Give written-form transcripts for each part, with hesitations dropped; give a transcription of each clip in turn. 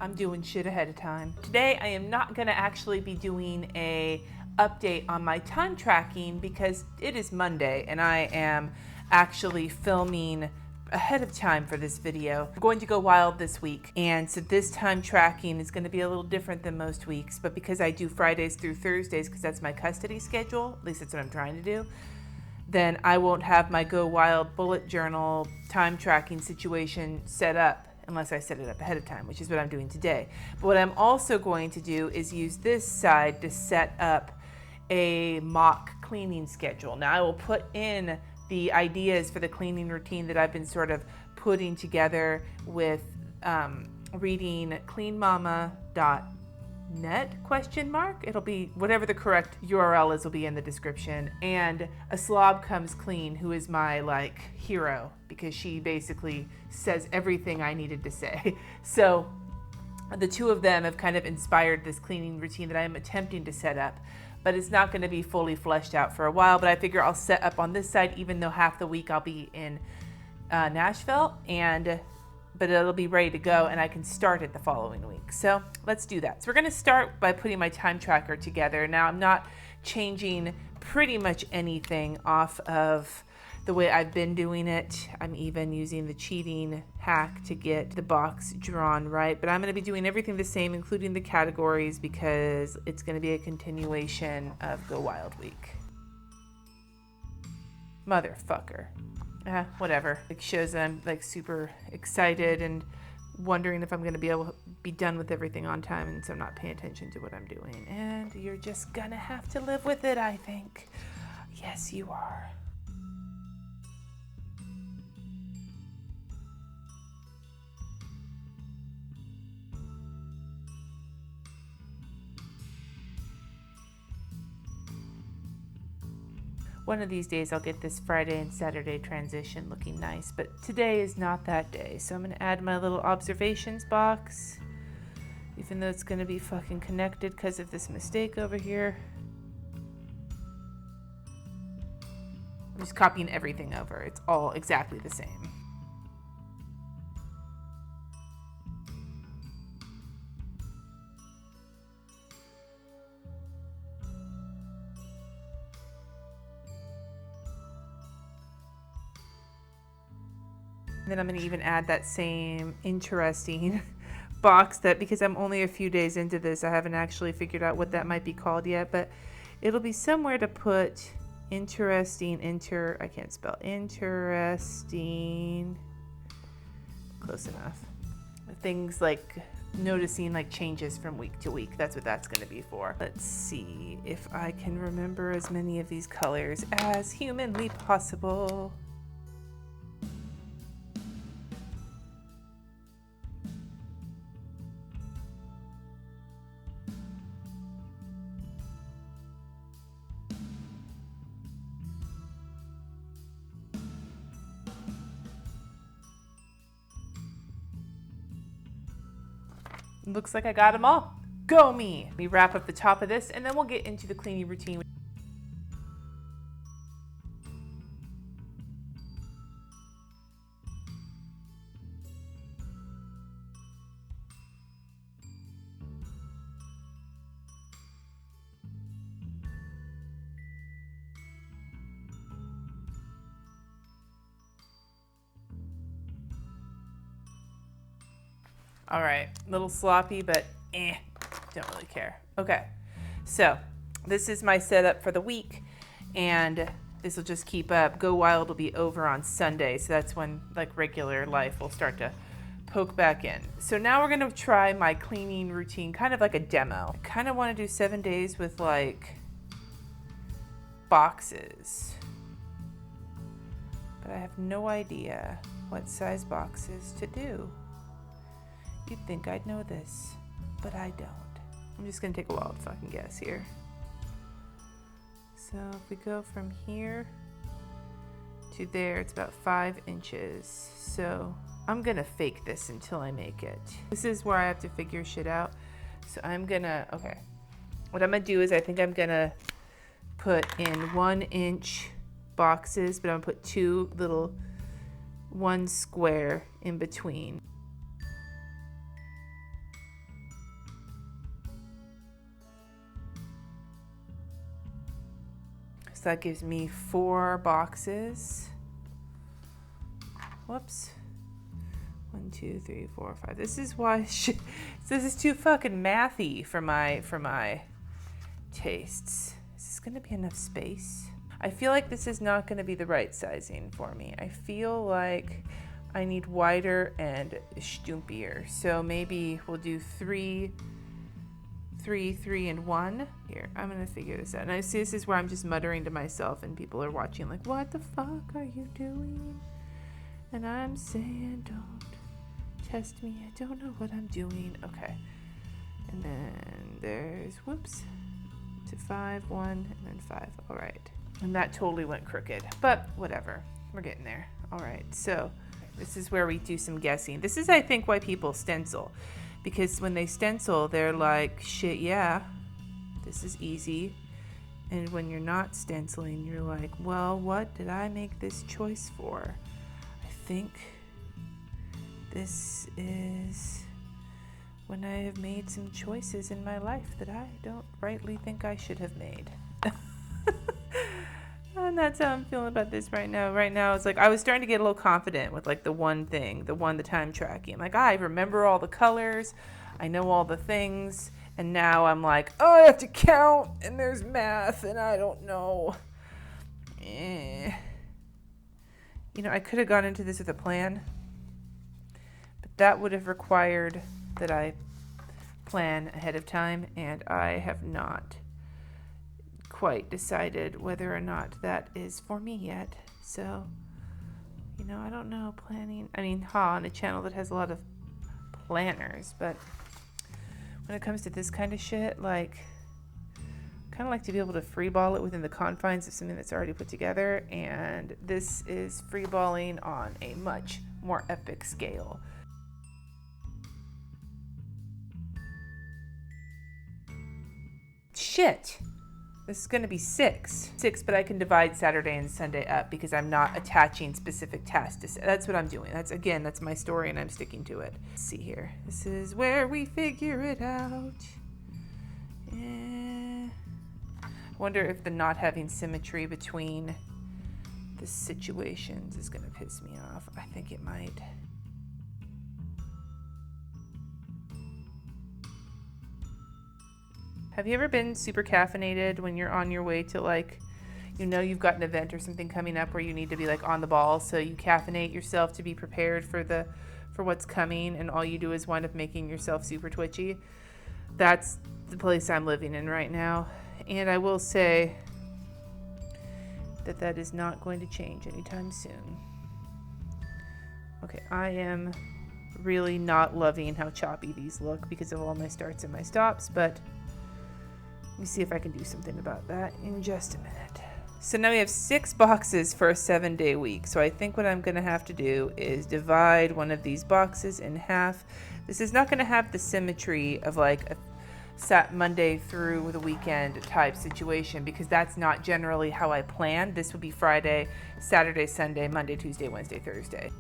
I'm doing shit ahead of time. Today I am not gonna actually be doing a update on my time tracking because it is Monday and I am actually filming ahead of time for this video. I'm going to go wild this week, and so this time tracking is going to be a little different than most weeks, but because I do Fridays through Thursdays because that's my custody schedule, at least that's what I'm trying to do, then I won't have my Go Wild bullet journal time tracking situation set up unless I set it up ahead of time, which is what I'm doing today. But what I'm also going to do is use this side to set up a mock cleaning schedule. Now I will put in the ideas for the cleaning routine that I've been sort of putting together with reading cleanmama.net ? It'll be whatever the correct URL is, will be in the description. And A Slob Comes Clean, who is my hero because she basically says everything I needed to say. So the two of them have kind of inspired this cleaning routine that I am attempting to set up, but it's not going to be fully fleshed out for a while. But I figure I'll set up on this side, even though half the week I'll be in Nashville, but it'll be ready to go and I can start it the following week. So let's do that. So we're going to start by putting my time tracker together. Now I'm not changing pretty much anything off of the way I've been doing it. I'm even using the cheating hack to get the box drawn right, but I'm going to be doing everything the same, including the categories, because it's going to be a continuation of Go Wild Week. Motherfucker. Whatever. It shows that I'm super excited and wondering if I'm going to be able to be done with everything on time, and so I'm not paying attention to what I'm doing. And you're just going to have to live with it, I think. Yes, you are. One of these days I'll get this Friday and Saturday transition looking nice, but today is not that day. So I'm going to add my little observations box, even though it's going to be fucking connected because of this mistake over here. I'm just copying everything over. It's all exactly the same. Then I'm going to even add that same interesting box that, because I'm only a few days into this, I haven't actually figured out what that might be called yet, but it'll be somewhere to put interesting, I can't spell, interesting, close enough. Things like noticing changes from week to week. That's what that's going to be for. Let's see if I can remember as many of these colors as humanly possible. Looks like I got them all. Go me! We wrap up the top of this and then we'll get into the cleaning routine. All right, a little sloppy, but don't really care. Okay, so this is my setup for the week, and this will just keep up. Go Wild will be over on Sunday, so that's when regular life will start to poke back in. So now we're gonna try my cleaning routine, kind of like a demo. I kind of want to do 7 days with boxes, but I have no idea what size boxes to do. You'd think I'd know this, but I don't. I'm just gonna take a wild fucking guess here. So if we go from here to there, it's about 5 inches. So I'm gonna fake this until I make it. This is where I have to figure shit out. So okay. What I'm gonna do is I think I'm gonna put in 1 inch boxes, but I'm gonna put 2 little 1 square in between. So that gives me 4 boxes. Whoops. 1, 2, 3, 4, 5. This is why this is too fucking mathy for my tastes. Is this gonna be enough space? I feel like this is not gonna be the right sizing for me. I feel like I need wider and stumpier. So maybe we'll do 3, 3, and 1. Here, I'm gonna figure this out. And I see this is where I'm just muttering to myself and people are watching like, what the fuck are you doing? And I'm saying, don't test me. I don't know what I'm doing. Okay. And then there's, whoops, to 5, 1, and then 5. All right. And that totally went crooked, but whatever. We're getting there. All right. So this is where we do some guessing. This is, I think, why people stencil. Because when they stencil, they're like, shit, yeah, this is easy. And when you're not stenciling, you're like, well, what did I make this choice for? I think this is when I have made some choices in my life that I don't rightly think I should have made. And that's how I'm feeling about this right now. Right now, it's like I was starting to get a little confident with like the time tracking. I'm like, I remember all the colors, I know all the things, and now I'm like, oh, I have to count, and there's math, and I don't know. You know, I could have gone into this with a plan, but that would have required that I plan ahead of time, and I have not quite decided whether or not that is for me yet. So, you know, I don't know, planning. I mean, on a channel that has a lot of planners, but when it comes to this kind of shit, like, kind of like to be able to freeball it within the confines of something that's already put together, and this is freeballing on a much more epic scale. Shit! This is going to be 6, but I can divide Saturday and Sunday up because I'm not attaching specific tasks. That's what I'm doing. That's my story, and I'm sticking to it. Let's see here. This is where we figure it out. I wonder if the not having symmetry between the situations is going to piss me off. I think it might. Have you ever been super caffeinated when you're on your way to, like, you know you've got an event or something coming up where you need to be like on the ball, so you caffeinate yourself to be prepared for what's coming, and all you do is wind up making yourself super twitchy? That's the place I'm living in right now, and I will say that is not going to change anytime soon. Okay, I am really not loving how choppy these look because of all my starts and my stops, but let me see if I can do something about that in just a minute. So now we have 6 boxes for a 7-day week. So I think what I'm going to have to do is divide one of these boxes in half. This is not going to have the symmetry of like a Monday through the weekend type situation because that's not generally how I plan. This would be Friday, Saturday, Sunday, Monday, Tuesday, Wednesday, Thursday.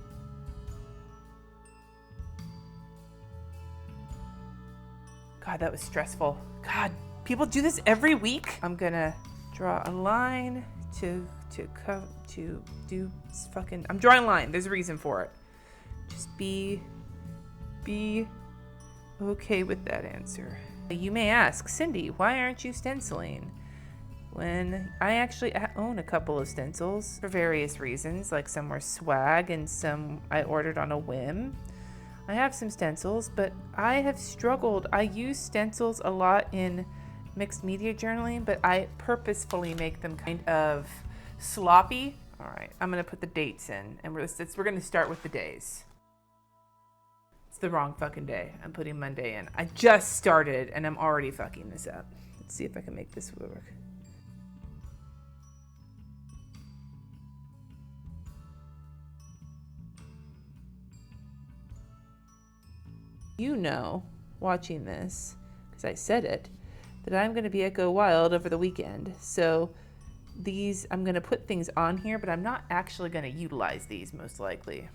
God, that was stressful. God. People do this every week. I'm gonna draw a line to do fucking. I'm drawing a line. There's a reason for it. Just be okay with that answer. You may ask, Cindy, why aren't you stenciling? When I actually own a couple of stencils for various reasons, like some were swag and some I ordered on a whim. I have some stencils, but I have struggled. I use stencils a lot in mixed media journaling, but I purposefully make them kind of sloppy. All right, I'm gonna put the dates in, and we're gonna start with the days. It's the wrong fucking day. I'm putting Monday in. I just started, and I'm already fucking this up. Let's see if I can make this work. You know, watching this, because I said it, that I'm going to be at Go Wild over the weekend. So these, I'm going to put things on here, but I'm not actually going to utilize these most likely.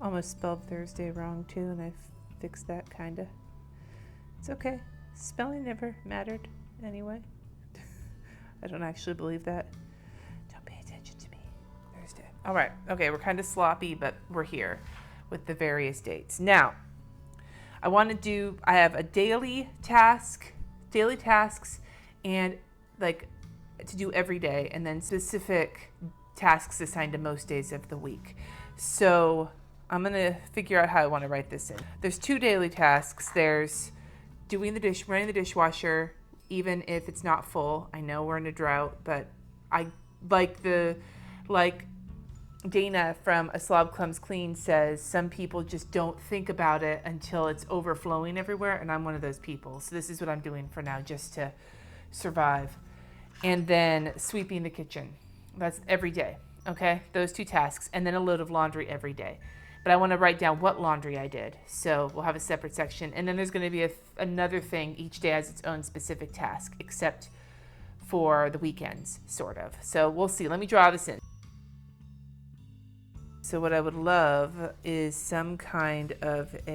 almost spelled Thursday wrong too, and I fixed that kinda. It's okay. Spelling never mattered anyway. I don't actually believe that. Don't pay attention to me. Thursday. All right. Okay, we're kind of sloppy, but we're here with the various dates. Now, I have a daily tasks, and like to do every day, and then specific tasks assigned to most days of the week. So I'm going to figure out how I want to write this in. There's 2 daily tasks. There's running the dishwasher, even if it's not full. I know we're in a drought, but I like Dana from A Slob Comes Clean says, some people just don't think about it until it's overflowing everywhere, and I'm one of those people. So this is what I'm doing for now, just to survive. And then sweeping the kitchen. That's every day, okay? Those 2 tasks, and then a load of laundry every day. But I want to write down what laundry I did, so we'll have a separate section. And then there's going to be another thing. Each day has its own specific task, except for the weekends, sort of. So we'll see. Let me draw this in. So what I would love is some kind of let's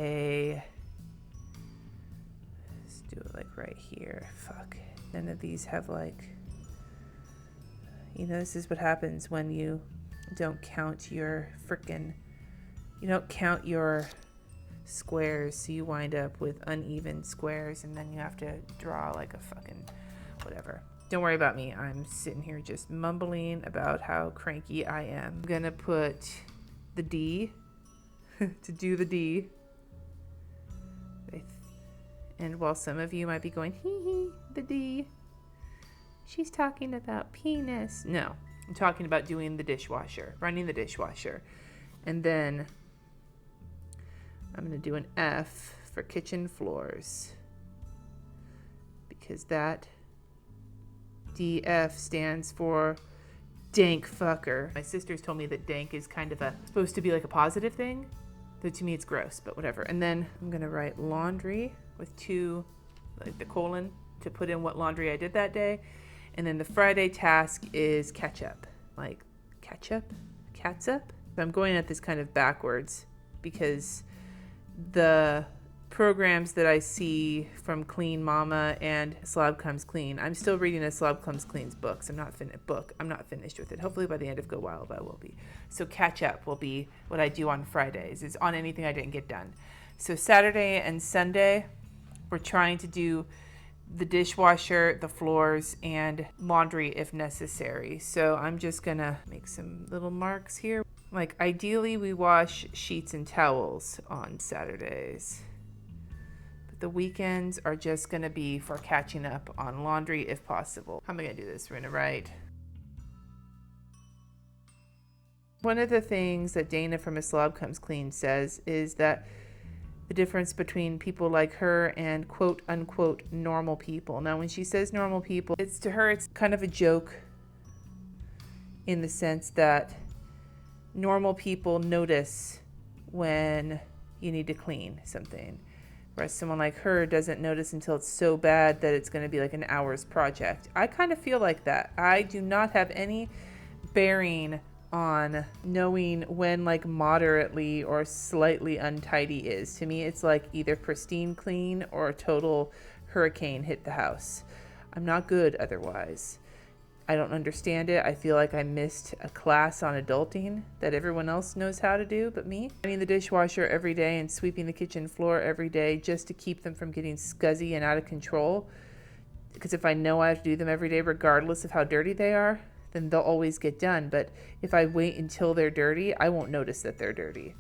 do it like right here. Fuck. None of these have this is what happens when you don't count your squares, so you wind up with uneven squares, and then you have to draw like a fucking whatever. Don't worry about me. I'm sitting here just mumbling about how cranky I am. I'm gonna put the D to do the D. And while some of you might be going, hee hee, the D, she's talking about penis. No, I'm talking about doing the dishwasher, running the dishwasher. And then I'm going to do an F for kitchen floors, because that DF stands for dank fucker. My sisters told me that dank is kind of supposed to be like a positive thing, though to me it's gross, but whatever. And then I'm going to write laundry with 2, like the colon, to put in what laundry I did that day. And then the Friday task is catsup. Like catsup? Catsup? I'm going at this kind of backwards, because the programs that I see from Clean Mama and Slob Comes Clean, I'm still reading a Slob Comes Clean's books. I'm not finished with it. Hopefully by the end of Go Wild I will be. So catch up will be what I do on Fridays. It's on anything I didn't get done. So Saturday and Sunday, we're trying to do the dishwasher, the floors, and laundry if necessary. So I'm just gonna make some little marks here. Like ideally we wash sheets and towels on Saturdays, but the weekends are just gonna be for catching up on laundry if possible. How am I gonna do this? We're gonna write. One of the things that Dana from A Slob Comes Clean says is that the difference between people like her and quote unquote normal people. Now, when she says normal people, it's kind of a joke, in the sense that normal people notice when you need to clean something, whereas someone like her doesn't notice until it's so bad that it's going to be like an hour's project. I kind of feel like that. I do not have any bearing on knowing when like moderately or slightly untidy is. To me, it's like either pristine clean or a total hurricane hit the house. I'm not good otherwise. I don't understand it. I feel like I missed a class on adulting that everyone else knows how to do but me. Running the dishwasher every day and sweeping the kitchen floor every day just to keep them from getting scuzzy and out of control. Because if I know I have to do them every day regardless of how dirty they are, then they'll always get done. But if I wait until they're dirty, I won't notice that they're dirty.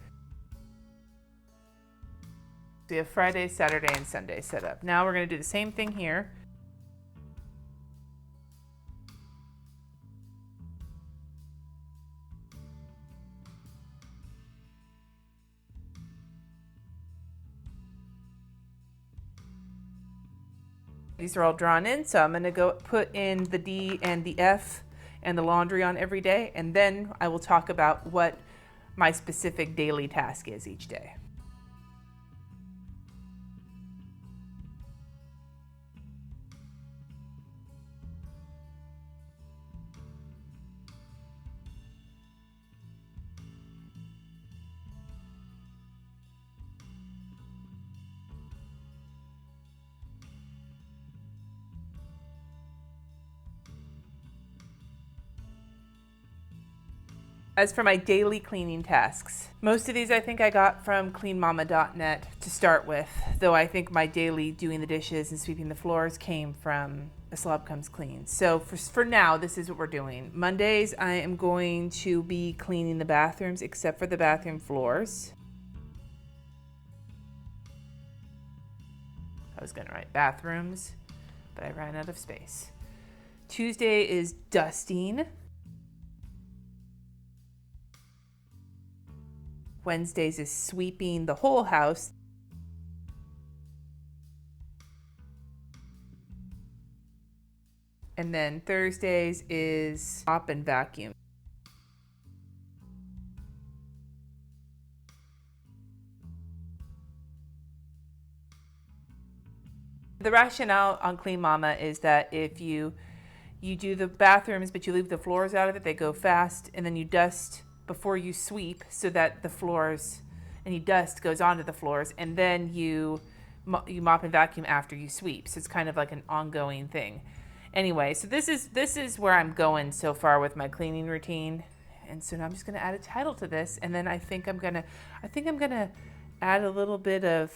We have Friday, Saturday, and Sunday set up. Now we're going to do the same thing here. These are all drawn in, so I'm going to go put in the D and the F and the laundry on every day, and then I will talk about what my specific daily task is each day. As for my daily cleaning tasks, most of these I think I got from cleanmama.net to start with, though I think my daily doing the dishes and sweeping the floors came from A Slob Comes Clean. So for now, this is what we're doing. Mondays, I am going to be cleaning the bathrooms except for the bathroom floors. I was going to write bathrooms, but I ran out of space. Tuesday is dusting. Wednesdays is sweeping the whole house. And then Thursdays is mop and vacuum. The rationale on Clean Mama is that if you do the bathrooms but you leave the floors out of it, they go fast, and then you dust before you sweep so that the floors, any dust goes onto the floors, and then you mop and vacuum after you sweep. So it's kind of like an ongoing thing. Anyway, so this is where I'm going so far with my cleaning routine. And so now I'm just going to add a title to this, and then I think I'm going to add a little bit of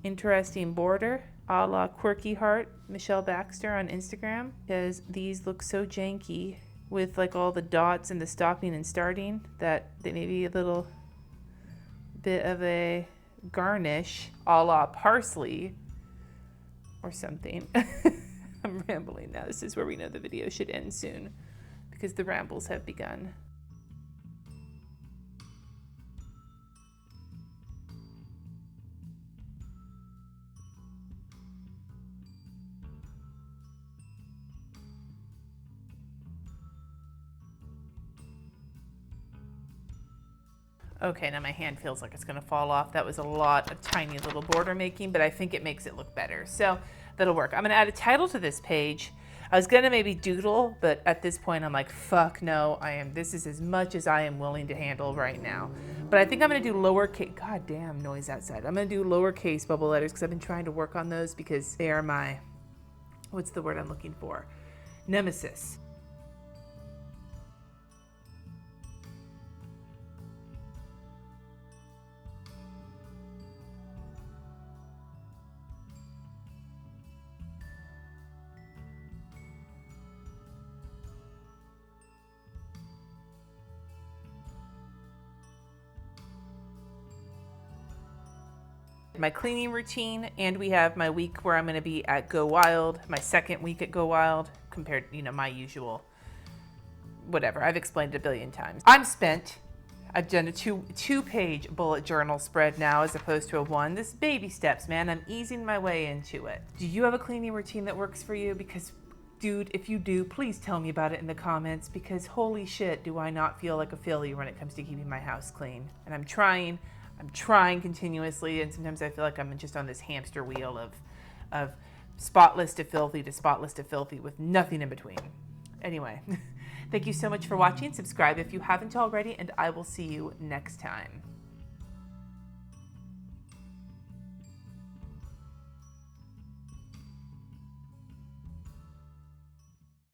interesting border a la Quirky Heart Michelle Baxter on Instagram, because these look so janky with like all the dots and the stopping and starting that they may be a little bit of a garnish a la parsley or something. I'm rambling now. This is where we know the video should end soon because the rambles have begun. Okay, now my hand feels like it's gonna fall off. That was a lot of tiny little border making, but I think it makes it look better. So that'll work. I'm gonna add a title to this page. I was gonna maybe doodle, but at this point I'm like, fuck no, this is as much as I am willing to handle right now. But I think I'm gonna do lowercase, goddamn noise outside. I'm gonna do lowercase bubble letters because I've been trying to work on those because they are my, what's the word I'm looking for? Nemesis. My cleaning routine, and we have my week where I'm going to be at Go Wild, my second week at Go Wild compared, my usual whatever. I've explained it a billion times. I'm spent. I've done a two-page bullet journal spread now as opposed to a one. This is baby steps, man. I'm easing my way into it. Do you have a cleaning routine that works for you? Because, dude, if you do, please tell me about it in the comments because holy shit, do I not feel like a failure when it comes to keeping my house clean. And I'm trying continuously, and sometimes I feel like I'm just on this hamster wheel of spotless to filthy to spotless to filthy with nothing in between. Anyway, thank you so much for watching. Subscribe if you haven't already, and I will see you next time.